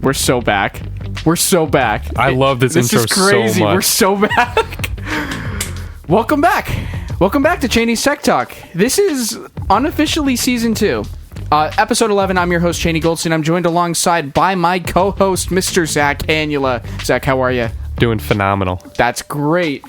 We're so back. We're so back. I love this intro is crazy. so much. We're so back. Welcome back. Welcome back to Cheney's Tech Talk. This is unofficially season 2. Episode 11. I'm your host, Cheney Goldstein. I'm joined alongside by my co-host, Mr. Zach Anula. Zach, how are you? Doing phenomenal. That's great.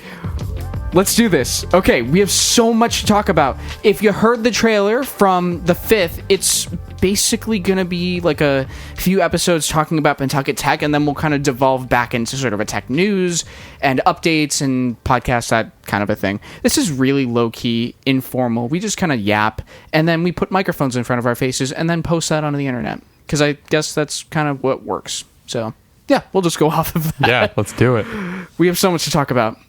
Let's do this. Okay, we have so much to talk about. If you heard the trailer from the 5th, it's basically going to be like a few episodes talking about Pentucket Tech, and then we'll kind of devolve back into sort of a tech news and updates and podcasts, that kind of a thing. This is really low-key, informal. We just kind of yap, and then we put microphones in front of our faces and then post that onto the internet, because I guess that's kind of what works. So, yeah, we'll just go off of that. Yeah, let's do it. We have so much to talk about.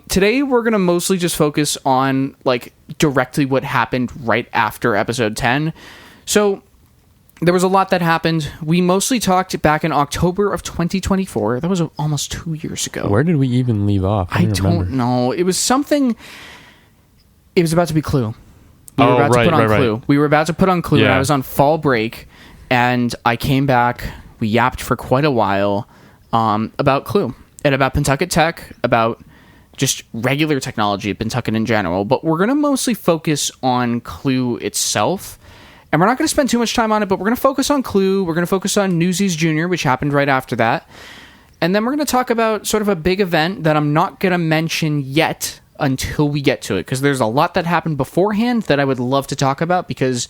Today we're going to mostly just focus on like directly what happened right after episode 10. So there was a lot that happened. We mostly talked back in October of 2024. That was almost 2 years ago. Where did we even leave off? I don't know. It was something. It was about to be Clue. We were about to put on Clue. Right. We were about to put on Clue, Yeah. and I was on fall break, and I came back. We yapped for quite a while about Clue and about Pentucket Tech, about just regular technology at Pentucket in general, but we're going to mostly focus on Clue itself, and we're not going to spend too much time on it, but we're going to focus on Clue, we're going to focus on Newsies Jr., which happened right after that, and then we're going to talk about sort of a big event that I'm not going to mention yet until we get to it, because there's a lot that happened beforehand that I would love to talk about, because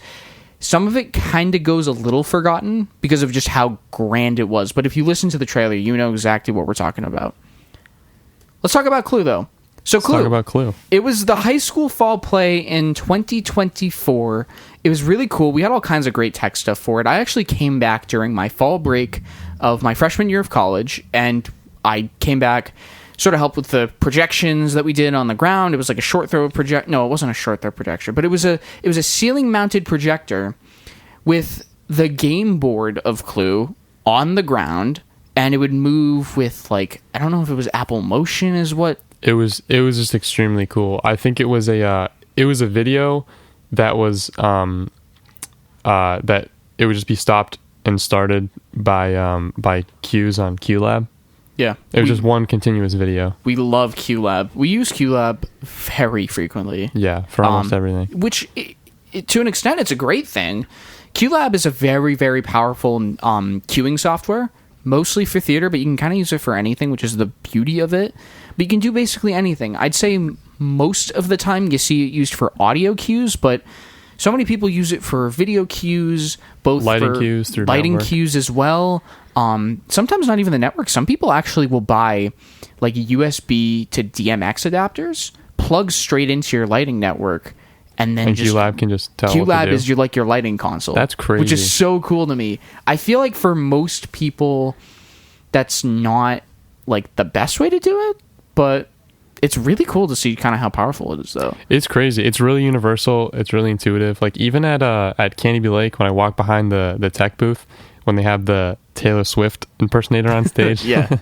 some of it kind of goes a little forgotten because of just how grand it was, but if you listen to the trailer, you know exactly what we're talking about. Let's talk about Clue, though. So Clue. Let's talk about Clue. It was the high school fall play in 2024. It was really cool. We had all kinds of great tech stuff for it. I actually came back during my fall break of my freshman year of college, and I came back, sort of helped with the projections that we did on the ground. It was like a short throw project. No, it wasn't a short throw projector, but it was a ceiling mounted projector with the game board of Clue on the ground. And it would move with, like, I don't know if it was Apple Motion is what. It was just extremely cool. I think it was a video that was that it would just be stopped and started by cues on QLab. Yeah. It was just one continuous video. We love QLab. We use QLab very frequently. Yeah, for almost everything. Which, to an extent, it's a great thing. QLab is a very, very powerful queuing software. Mostly for theater, but you can kind of use it for anything, which is the beauty of it. But you can do basically anything. I'd say most of the time you see it used for audio cues, but so many people use it for video cues, both lighting for cues through lighting network. cues as well. Sometimes not even the network. Some people actually will buy like USB to DMX adapters, plug straight into your lighting network, and then just QLab can just tell QLab what to do. is your lighting console. That's crazy. Which is so cool to me. I feel like for most people, that's not like the best way to do it, but it's really cool to see kind of how powerful it is, though. It's crazy. It's really universal. It's really intuitive. Like even at Candy Bee Lake, when I walk behind the tech booth, when they have the Taylor Swift impersonator on stage, Yeah.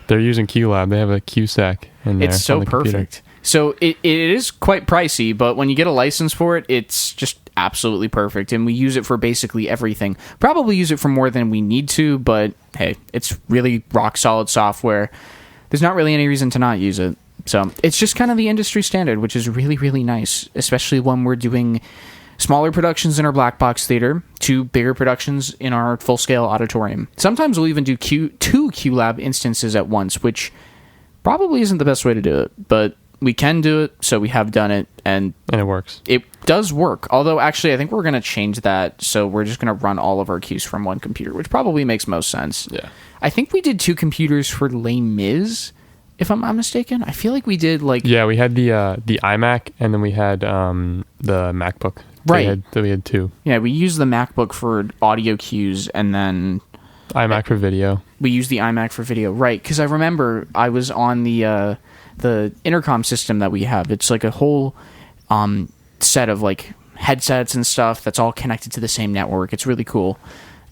they're using QLab. They have a QSEC in there. It's so on the computer. perfect. So it is quite pricey, but when you get a license for it, it's just absolutely perfect. And we use it for basically everything. Probably use it for more than we need to, but hey, it's really rock solid software. There's not really any reason to not use it. So it's just kind of the industry standard, which is really, really nice, especially when we're doing smaller productions in our black box theater to bigger productions in our full-scale auditorium. Sometimes we'll even do two QLab instances at once, which probably isn't the best way to do it, but we can do it, so we have done it, and And it works. it does work. Although, actually, I think we're going to change that, so we're just going to run all of our cues from one computer, which probably makes most sense. Yeah. I think we did 2 computers for Les Mis, if I'm not mistaken. I feel like we did, like... Yeah, we had the iMac, and then we had the MacBook. Right. We had 2. Yeah, we used the MacBook for audio cues, and then... iMac for video. We used the iMac for video. Right, because I remember I was on the intercom system that we have. It's like a whole set of like headsets and stuff that's all connected to the same network. It's really cool.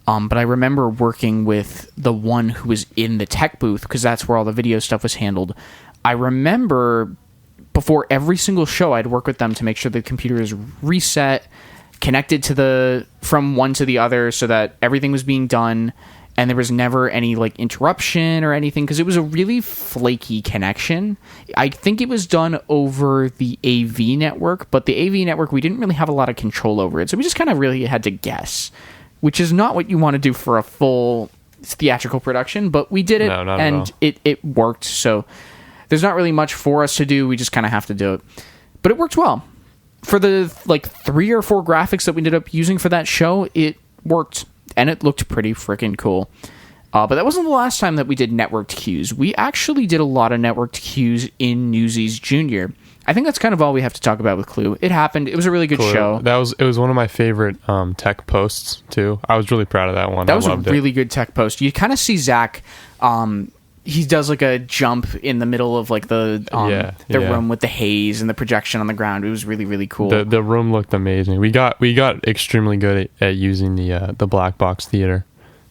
But I remember working with the one who was in the tech booth, because that's where all the video stuff was handled. I remember before every single show, I'd work with them to make sure the computer is reset, connected to from one to the other, so that everything was being done. and there was never any like interruption or anything because it was a really flaky connection. I think it was done over the AV network, but the AV network, we didn't really have a lot of control over it. So we just kind of really had to guess, which is not what you want to do for a full theatrical production, but we did it, No, not at and all. it worked. So there's not really much for us to do. We just kind of have to do it. But it worked well. For the like 3 or 4 graphics that we ended up using for that show, it worked. And it looked pretty freaking cool. But that wasn't the last time that we did networked cues. We actually did a lot of networked cues in Newsies Junior. I think that's kind of all we have to talk about with Clue. It happened. It was a really good show. It was one of my favorite tech posts too. I was really proud of that one. That was a loved really good tech post. You kind of see Zach. He does like a jump in the middle of like the room with the haze and the projection on the ground. It was really, really cool. The room looked amazing. We got extremely good at using the black box theater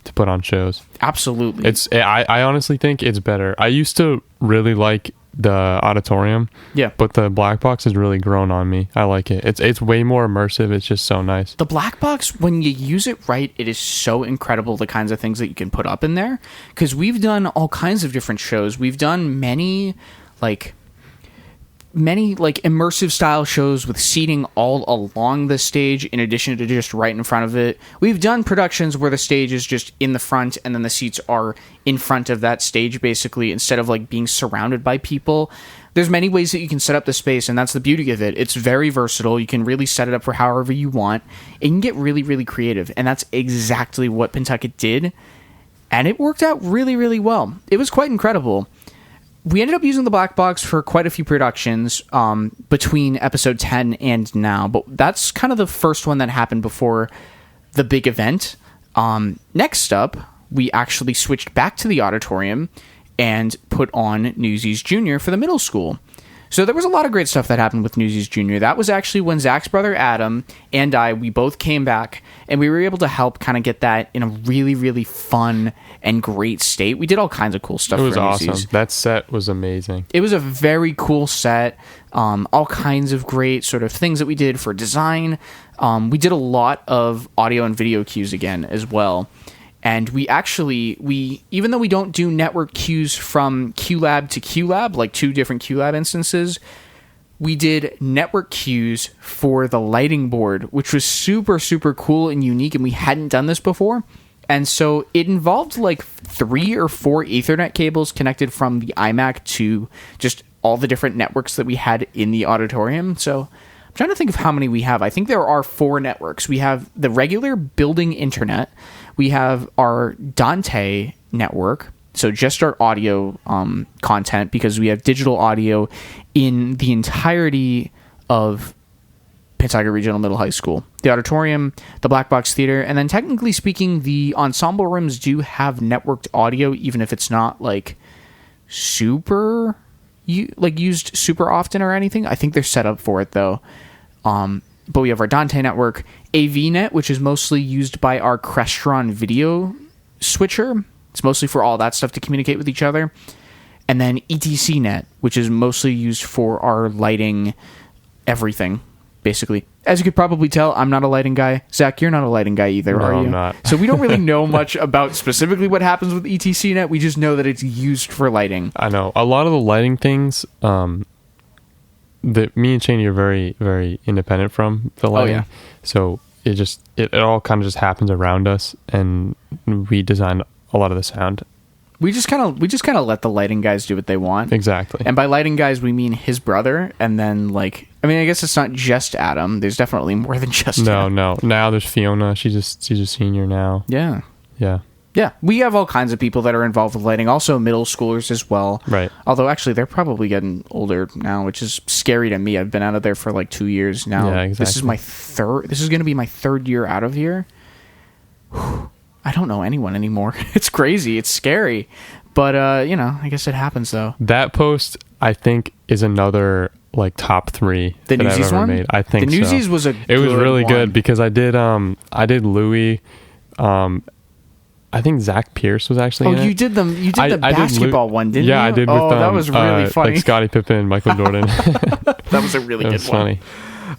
to put on shows. Absolutely. I honestly think it's better. I used to really like the auditorium, but the black box has really grown on me. I like it. It's way more immersive. It's just so nice. The black box, when you use it right, it is so incredible, the kinds of things that you can put up in there, because we've done all kinds of different shows. We've done many immersive style shows with seating all along the stage in addition to just right in front of it. We've done productions where the stage is just in the front and then the seats are in front of that stage, basically, instead of like being surrounded by people. There's many ways that you can set up the space, and that's the beauty of it. It's very versatile. You can really set it up for however you want, and you can get really, really creative, and that's exactly what Pentucket did, and it worked out really, really well. It was quite incredible. We ended up using the black box for quite a few productions between episode 10 and now, but that's kind of the first one that happened before the big event. Next up, we actually switched back to the auditorium and put on Newsies Junior for the middle school. So there was a lot of great stuff that happened with Newsies Junior. That was actually when Zach's brother Adam and we both came back, and we were able to help kind of get that in a really, really fun and great state. We did all kinds of cool stuff. It was for awesome. Newsies. That set was amazing. It was a very cool set. All kinds of great sort of things that we did for design. We did a lot of audio and video cues again as well. And we even though we don't do network cues from QLab to QLab, like 2 different QLab instances, we did network cues for the lighting board, which was super, super cool and unique, and we hadn't done this before. And so it involved like 3 or 4 Ethernet cables connected from the iMac to just all the different networks that we had in the auditorium. So I'm trying to think of how many we have. I think there are 4 networks. We have the regular building internet. We have our Dante network, so just our audio content, because we have digital audio in the entirety of Pensacola Regional Middle High School. The auditorium, the Black Box Theater, and then technically speaking, the ensemble rooms do have networked audio, even if it's not like super used super often or anything. I think they're set up for it though. But we have our Dante network, AVNet, which is mostly used by our Crestron video switcher. It's mostly for all that stuff to communicate with each other. And then ETCnet, which is mostly used for our lighting everything, basically. As you could probably tell, I'm not a lighting guy. Zach, you're not a lighting guy either, are you? I'm not. So we don't really know much about specifically what happens with ETCnet. We just know that it's used for lighting. I know. A lot of the lighting things... that me and Cheney are very, very independent from the lighting. Oh, yeah. So it all kind of just happens around us, and we design a lot of the sound. We just kind of let the lighting guys do what they want. Exactly. And by lighting guys, we mean his brother, and then I guess it's not just Adam. There's definitely more than just Adam. No. Now there's Fiona. She's a senior now. Yeah. Yeah. Yeah, we have all kinds of people that are involved with lighting, also middle schoolers as well. Right. Although, actually, they're probably getting older now, which is scary to me. I've been out of there for like 2 years now. Yeah, exactly. This is going to be my 3rd year out of here. I don't know anyone anymore. It's crazy. It's scary. But, I guess it happens, though. That post, I think, is another like top 3 the that I've Newsies ever one? made. I think the Newsies was it was really one. good because I did Louis. I think Zach Pierce was actually in it. You did the basketball one, didn't you? Yeah, I did with that was really funny. like Scottie Pippen and Michael Jordan. That was a really good one.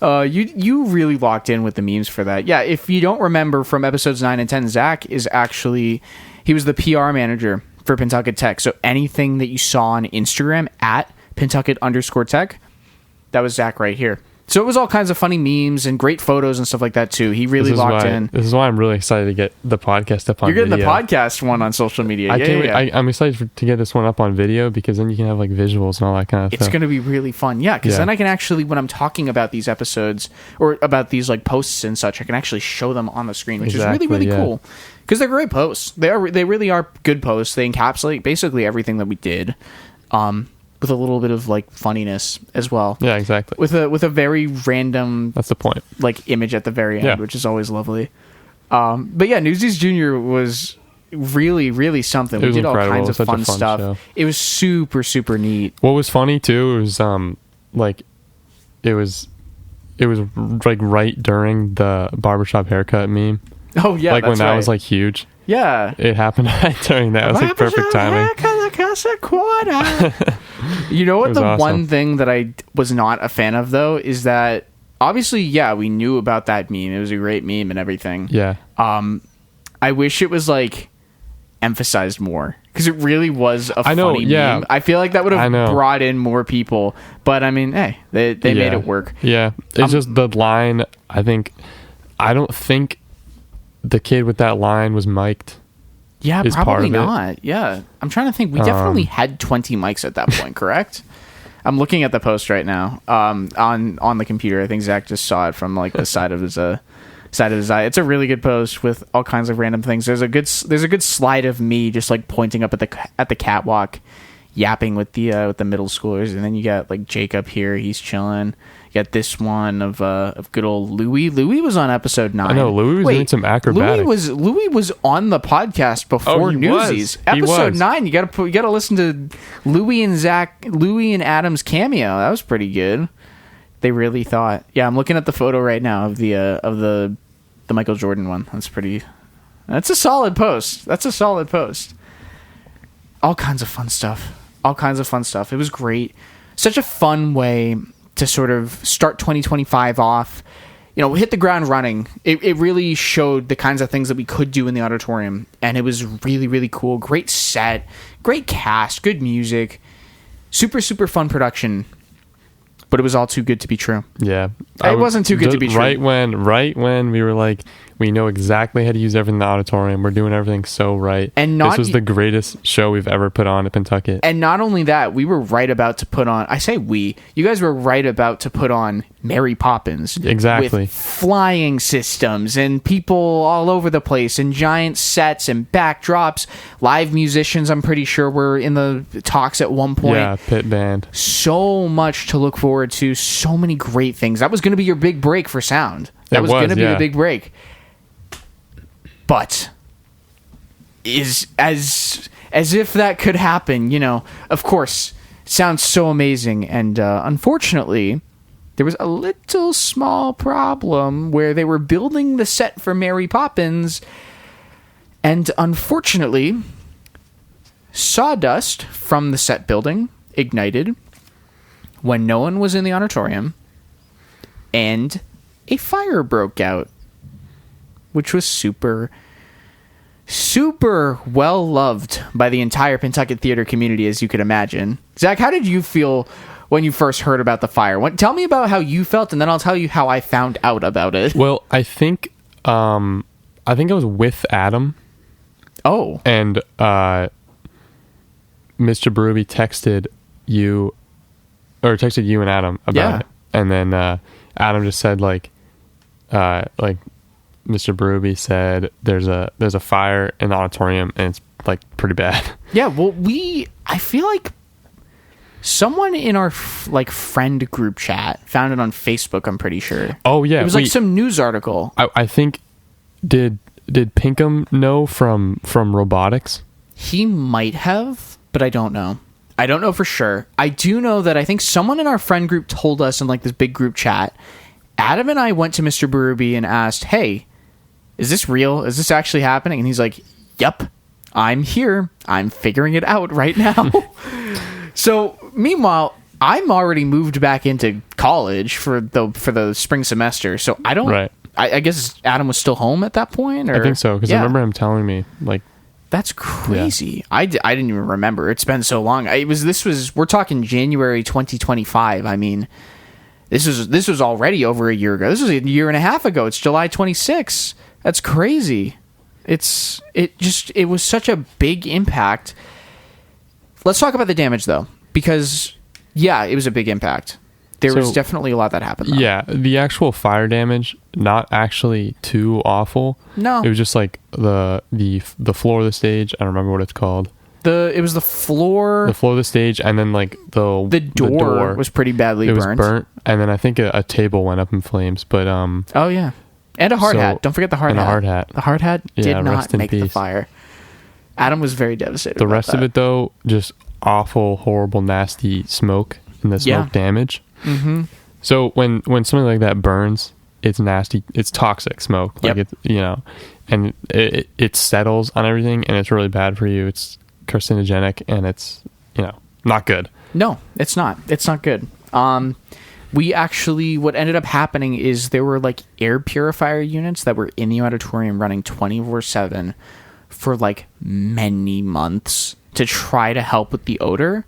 Funny. You really locked in with the memes for that. Yeah, if you don't remember from episodes 9 and 10, Zach is actually He was the PR manager for Pentucket Tech. So anything that you saw on Instagram at Pentucket_Tech, that was Zach right here. So it was all kinds of funny memes and great photos and stuff like that too. He really locked in. This is why I'm really excited to get the podcast up on video. You're getting the podcast one on social media. I'm excited to get this one up on video because then you can have like visuals and all that kind of stuff. It's going to be really fun. Yeah, because then I can actually, when I'm talking about these episodes or about these like posts and such, I can actually show them on the screen, which is really, really cool. Because they're great posts. They really are good posts. They encapsulate basically everything that we did. With a little bit of like funniness as well. Yeah, exactly. With a very random, that's the point, like image at the very end, which is always lovely. But yeah, Newsies Jr. was really, really something. We did all kinds of fun stuff. Show. It was super, super neat. What was funny too was like it was like right during the barbershop haircut meme. Oh yeah, like when that was like huge. Yeah, it happened right during that. It was like perfect timing. You know what? The awesome. One thing that I was not a fan of though is that obviously, yeah, we knew about that meme. It was a great meme and everything. Yeah. I wish it was like emphasized more because it really was a funny meme. I feel like that would have brought in more people. But I mean, hey, they made it work. Yeah, it's just the line. I don't think the kid with that line was mic'd. Yeah, probably not. Yeah. I'm trying to think. We definitely had 20 mics at that point, correct? I'm looking at the post right now on the computer. I think Zach just saw it from like the side of his eye. It's a really good post with all kinds of random things. There's a good slide of me just like pointing up at the catwalk, yapping with the middle schoolers, and then you got like Jake up here. He's chilling. You got this one of good old Louie. Louie was on episode 9. I know Louie was doing some acrobatics. Louie was on the podcast before Newsies. Episode 9. You gotta listen to Louie and Adam's cameo. That was pretty good. They really thought. Yeah, I'm looking at the photo right now of the Michael Jordan one. That's a solid post. All kinds of fun stuff. It was great. Such a fun way to sort of start 2025 off. Hit the ground running. It really showed the kinds of things that we could do in the auditorium. And it was really, really cool. Great set. Great cast. Good music. Super, super fun production. But it was all too good to be true. Yeah. It wasn't too good to be true. Right when we were like, we know exactly how to use everything in the auditorium. We're doing everything so right. And this was the greatest show we've ever put on at Pentucket. And not only that, we were right about to put on, you guys were right about to put on Mary Poppins. Exactly. With flying systems and people all over the place and giant sets and backdrops. Live musicians, I'm pretty sure, were in the talks at one point. Yeah, pit band. So much to look forward to. So many great things. That was going to be your big break for sound. That was going to be the big break. But is as if that could happen, of course, sounds so amazing. And unfortunately, there was a little small problem where they were building the set for Mary Poppins. And unfortunately, sawdust from the set building ignited when no one was in the auditorium. And a fire broke out, which was super, super well loved by the entire Pentucket theater community, as you could imagine. Zach, how did you feel when you first heard about the fire? Tell me about how you felt, and then I'll tell you how I found out about it. Well, I think I was with Adam. Oh. And Mr. Berube texted you and Adam about it. And then Adam just said like Mr. Berube said there's a fire in the auditorium and it's like pretty bad. Yeah, well, I feel like someone in our friend group chat found it on Facebook, I'm pretty sure. Oh yeah. It was like some news article. I think did Pinkham know from robotics? He might have, but I don't know. I don't know for sure. I do know that I think someone in our friend group told us in like this big group chat. Adam and I went to Mr. Berube and asked, "Hey, is this real? Is this actually happening?" And he's like, "Yep, I'm here. I'm figuring it out right now." So, meanwhile, I'm already moved back into college for the spring semester. So I don't. Right. I guess Adam was still home at that point. Or? I think so because I remember him telling me like That's crazy. I didn't even remember. It's been so long. We're talking January 2025. I mean, this was already over a year ago. This was a year and a half ago. It's July 26. That's crazy. It was such a big impact. Let's talk about the damage though, because yeah, it was a big impact. There was definitely a lot that happened though. Yeah, the actual fire damage, not actually too awful. No. It was just like the floor of the stage. I don't remember what it's called. It was the floor. The floor of the stage, and then like the door was pretty badly burnt. It burned. was burnt, and then I think a table went up in flames. But oh yeah, and a hard hat. Don't forget the hard hat. And a hard hat. The hard hat did not make the peace. fire. Adam was very devastated. The rest of it though, just awful, horrible, nasty smoke and the smoke damage. Mm-hmm. So when something like that burns, it's nasty. It's toxic smoke. Like it's, and it settles on everything, and it's really bad for you. It's carcinogenic, and it's not good. No, it's not. It's not good. What ended up happening is there were like air purifier units that were in the auditorium running 24/7 for like many months to try to help with the odor.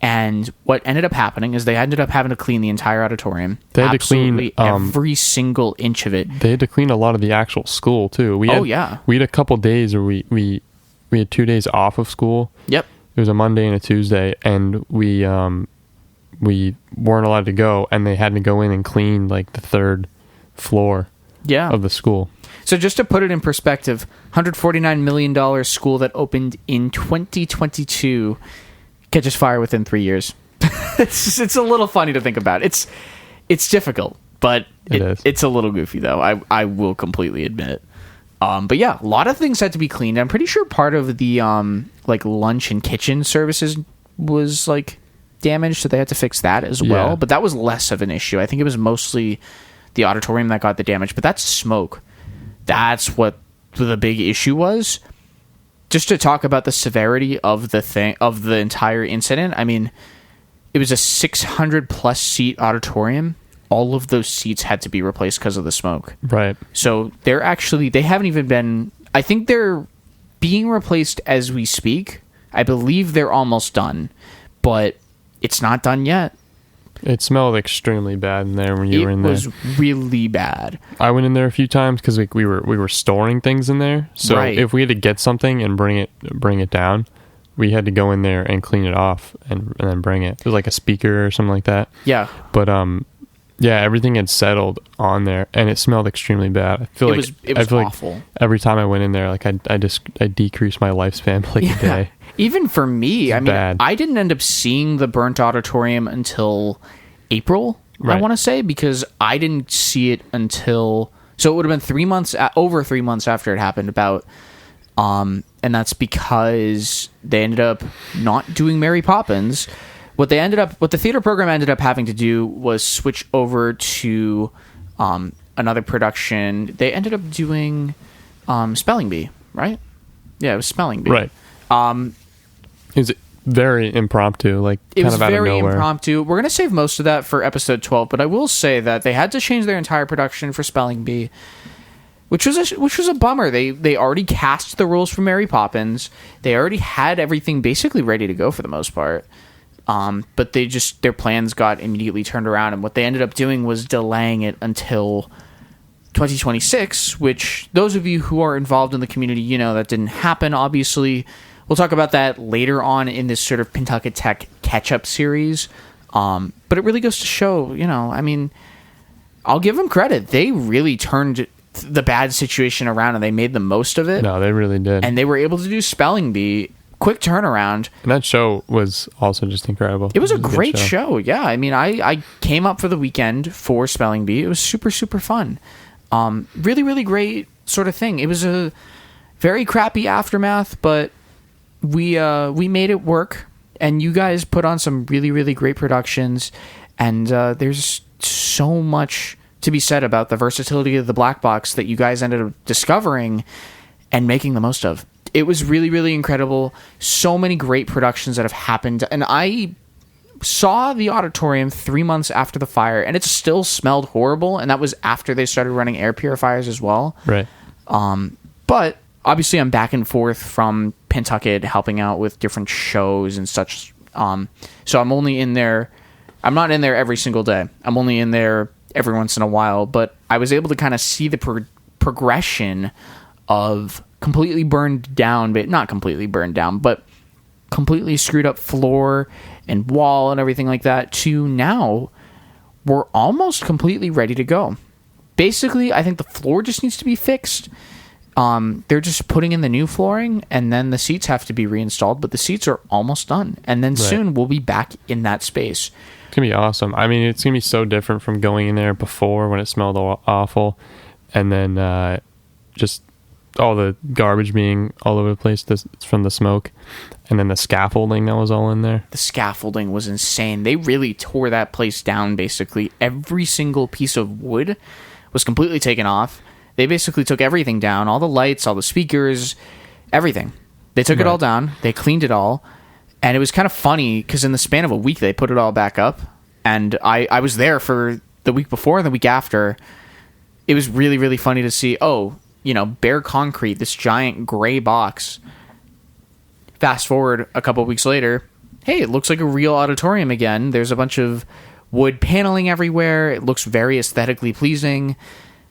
And what ended up happening is they ended up having to clean the entire auditorium. They had to clean every single inch of it. They had to clean a lot of the actual school too. We had a couple days where we had 2 days off of school. Yep. It was a Monday and a Tuesday, and we weren't allowed to go, and they had to go in and clean like the third floor of the school. So just to put it in perspective, $149 million school that opened in 2022 catches fire within 3 years. It's a little funny to think about. It's difficult, but it's a little goofy though. I will completely admit. But yeah, a lot of things had to be cleaned. I'm pretty sure part of the like lunch and kitchen services was like damaged, so they had to fix that as well. But that was less of an issue. I think it was mostly the auditorium that got the damage. But that's smoke. That's what the big issue was. Just to talk about the severity of the entire incident, I mean, it was a 600 plus seat auditorium. All of those seats had to be replaced because of the smoke. Right. So they haven't even been, I think they're being replaced as we speak. I believe they're almost done, but it's not done yet. It smelled extremely bad in there when you were in there. It was really bad. I went in there a few times because we were storing things in there. So if we had to get something and bring it down, we had to go in there and clean it off and then bring it. It was like a speaker or something like that. Yeah. But everything had settled on there, and it smelled extremely bad. I feel it was awful. Like every time I went in there, like I decreased my lifespan by like a day. Even for me, I mean, bad. I didn't end up seeing the burnt auditorium until April, right. I want to say, because I didn't see it until, so it would have been over 3 months after it happened about, and that's because they ended up not doing Mary Poppins. What the theater program ended up having to do was switch over to another production. They ended up doing Spelling Bee, right? Yeah, it was Spelling Bee. Right. It was very impromptu, like kind of out of nowhere. It was very impromptu. We're going to save most of that for episode 12, but I will say that they had to change their entire production for Spelling Bee, which was a bummer. They already cast the roles for Mary Poppins. They already had everything basically ready to go for the most part. But their plans got immediately turned around, and what they ended up doing was delaying it until 2026, which those of you who are involved in the community, that didn't happen, obviously. We'll talk about that later on in this sort of Pentucket Tech catch-up series. But it really goes to show, I mean, I'll give them credit. They really turned the bad situation around, and they made the most of it. No, they really did. And they were able to do Spelling Bee. Quick turnaround. And that show was also just incredible. It was a great show. Yeah, I mean, I came up for the weekend for Spelling Bee. It was super, super fun. Really, really great sort of thing. It was a very crappy aftermath, but we made it work, and you guys put on some really, really great productions, and there's so much to be said about the versatility of the black box that you guys ended up discovering and making the most of. It was really, really incredible. So many great productions that have happened. And I saw the auditorium 3 months after the fire, and it still smelled horrible. And that was after they started running air purifiers as well. Right. But obviously I'm back and forth from Pentucket helping out with different shows and such. So I'm only in there. I'm not in there every single day. I'm only in there every once in a while. But I was able to kind of see the progression of completely burned down, but not completely burned down, but completely screwed up floor and wall and everything like that, to now we're almost completely ready to go. Basically, I think the floor just needs to be fixed. They're just putting in the new flooring, and then the seats have to be reinstalled, but the seats are almost done. And then soon we'll be back in that space. It's going to be awesome. I mean, it's going to be so different from going in there before when it smelled awful, and then just all the garbage being all over the place from the smoke, and then the scaffolding that was all in there. The scaffolding was insane. They really tore that place down, basically. Every single piece of wood was completely taken off. They basically took everything down, all the lights, all the speakers, everything. They took it all down. They cleaned it all. And it was kind of funny because in the span of a week, they put it all back up. And I was there for the week before and the week after. It was really, really funny to see, bare concrete, this giant gray box. Fast forward a couple of weeks later, hey, it looks like a real auditorium again. There's a bunch of wood paneling everywhere. It looks very aesthetically pleasing.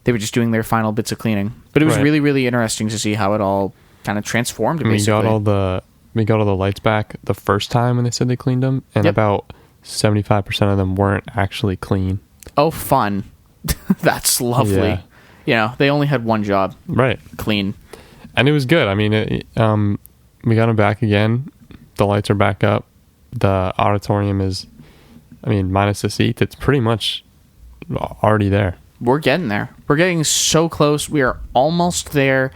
They were just doing their final bits of cleaning. But it was really, really interesting to see how it all kind of transformed. We got all the lights back the first time when they said they cleaned them, and about 75% of them weren't actually clean. Oh, fun. That's lovely. Yeah. They only had one job. Right. Clean. And it was good. I mean, we got them back again. The lights are back up. The auditorium is, minus the seats, it's pretty much already there. We're getting there. We're getting so close. We are almost there.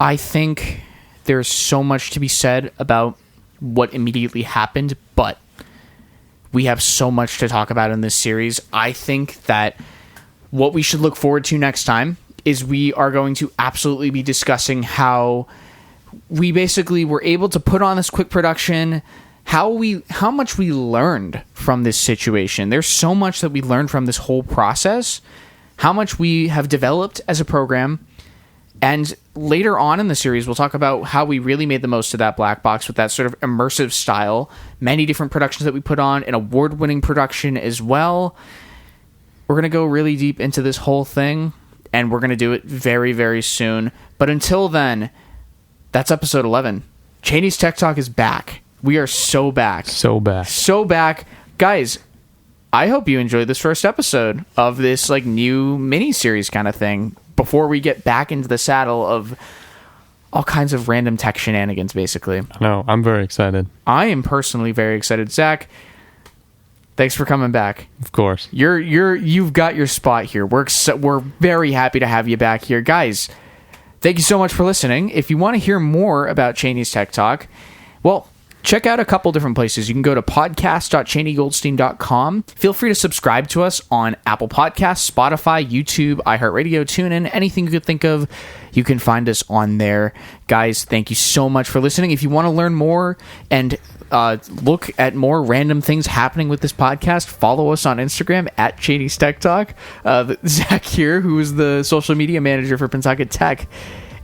I think there's so much to be said about what immediately happened, but we have so much to talk about in this series. I think that what we should look forward to next time is we are going to absolutely be discussing how we basically were able to put on this quick production, how much we learned from this situation. There's so much that we learned from this whole process, how much we have developed as a program. And later on in the series, we'll talk about how we really made the most of that black box with that sort of immersive style, many different productions that we put on, an award-winning production as well. We're going to go really deep into this whole thing, and we're going to do it very, very soon. But until then, that's episode 11. Cheney's Tech Talk is back. We are so back. So back. So back. Guys, I hope you enjoyed this first episode of this new mini-series kind of thing before we get back into the saddle of all kinds of random tech shenanigans, basically. No, I'm very excited. I am personally very excited. Zach, thanks for coming back. Of course. You've got your spot here. We're very happy to have you back here. Guys, thank you so much for listening. If you want to hear more about Cheney's Tech Talk, well, check out a couple different places. You can go to podcast.cheneygoldstein.com. Feel free to subscribe to us on Apple Podcasts, Spotify, YouTube, iHeartRadio, TuneIn, anything you could think of. You can find us on there. Guys, thank you so much for listening. If you want to learn more and look at more random things happening with this podcast, follow us on Instagram at Cheney's Tech Talk. Zach here, who is the social media manager for Pentucket Tech,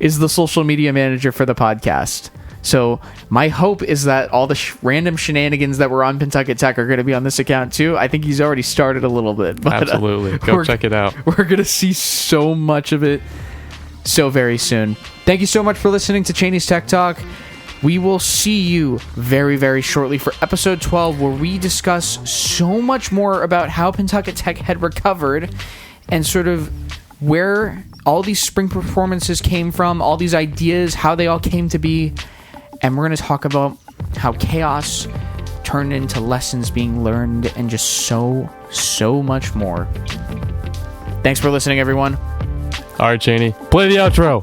is the social media manager for the podcast. So my hope is that all the random shenanigans that were on Pentucket Tech are going to be on this account too. I think he's already started a little bit. But, absolutely. Go check it out. We're going to see so much of it so very soon. Thank you so much for listening to Cheney's Tech Talk. We will see you very, very shortly for episode 12, where we discuss so much more about how Pentucket Tech had recovered and sort of where all these spring performances came from, all these ideas, how they all came to be. And we're going to talk about how chaos turned into lessons being learned and just so much more. Thanks for listening, everyone. All right, Cheney. Play the outro.